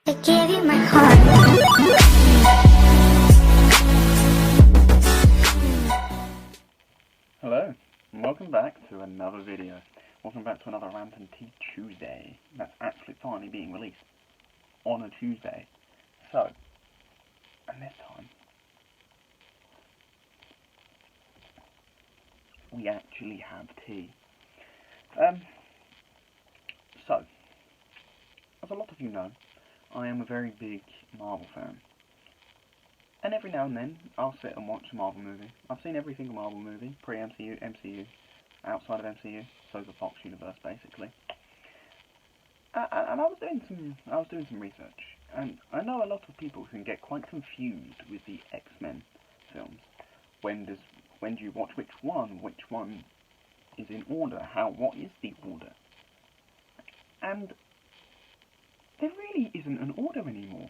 I gave you my heart. Hello, and welcome back to another video. Welcome back to another Rant and Tea Tuesday. That's actually finally being released on a Tuesday. So, and this time, we actually have tea. So, as a lot of you know, I am a very big Marvel fan. And every now and then, I'll sit and watch a Marvel movie. I've seen every single Marvel movie, pre-MCU, MCU, outside of MCU, so the Fox universe, basically. And I was doing some research, and I know a lot of people can get quite confused with the X-Men films. When do you watch which one? Which one is in order? What is the order? And there really isn't an order anymore.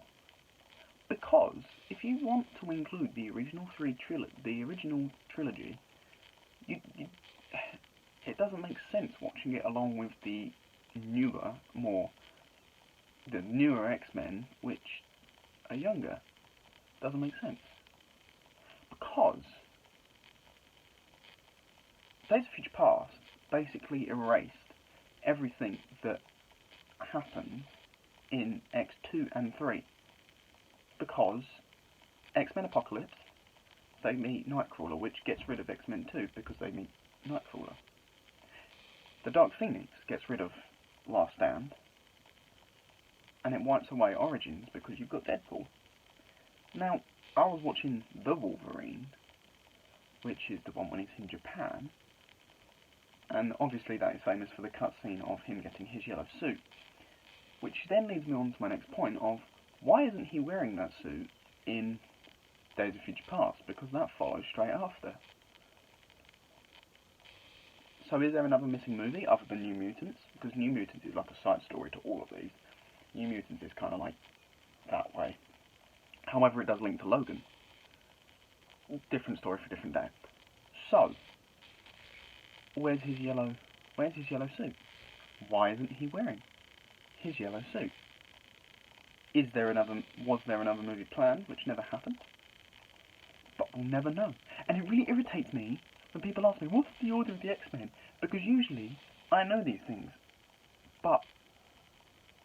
Because if you want to include the original trilogy, it doesn't make sense watching it along with the newer X-Men, which are younger. Doesn't make sense. Because Days of Future Past basically erased everything that happened in X2 and 3. Because X-Men Apocalypse, they meet Nightcrawler, which gets rid of X-Men 2 because they meet Nightcrawler. The Dark Phoenix gets rid of Last Stand, and it wipes away Origins because you've got Deadpool. Now, I was watching The Wolverine, which is the one when he's in Japan, and obviously that is famous for the cutscene of him getting his yellow suit, which then leads me on to my next point of, why isn't he wearing that suit in Days of Future Past? Because that follows straight after. So is there another missing movie other than New Mutants? Because New Mutants is like a side story to all of these. New Mutants is kind of like that way. However, it does link to Logan. Different story for different day. So, where's his yellow suit? Why isn't he wearing his yellow suit? Was there another movie planned, which never happened? But we'll never know. And it really irritates me when people ask me, what's the order of the X-Men? Because usually, I know these things. But,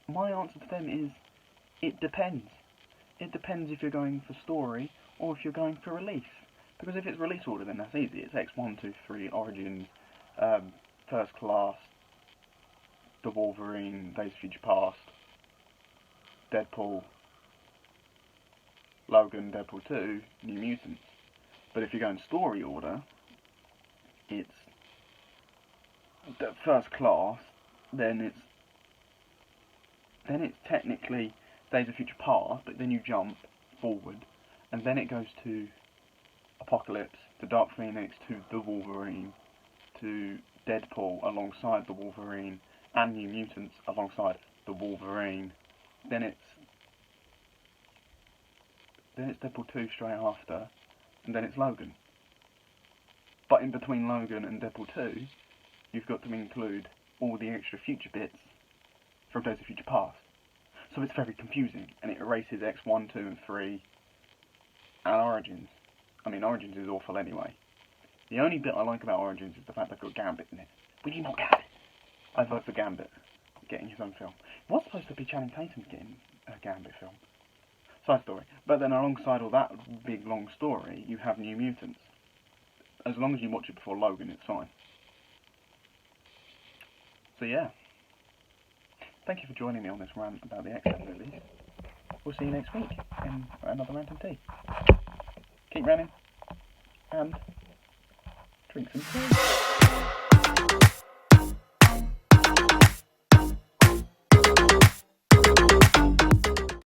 my answer to them is, it depends. It depends if you're going for story, or if you're going for release. Because if it's release order, then that's easy. It's X1, 2, 3, Origins, First Class, The Wolverine, Days of Future Past, Deadpool, Logan, Deadpool 2, New Mutants. But if you go in story order, it's the First Class, then it's technically Days of Future Past, but then you jump forward, and then it goes to Apocalypse, to Dark Phoenix, to The Wolverine, to Deadpool alongside The Wolverine, and New Mutants alongside The Wolverine. Then it's Deadpool 2 straight after, and then it's Logan. But in between Logan and Deadpool 2, you've got to include all the extra future bits from Days of Future Past. So it's very confusing, and it erases X1, 2, and 3, and Origins. I mean, Origins is awful anyway. The only bit I like about Origins is the fact they've got Gambit in it. Will you not Gambit? I vote for Gambit getting his own film. It was supposed to be Channing Tatum getting a Gambit film. Side story. But then alongside all that big long story, you have New Mutants. As long as you watch it before Logan, it's fine. So yeah. Thank you for joining me on this rant about the X-Men movies. We'll see you next week in another Rant and Tea. Keep running and drink some tea.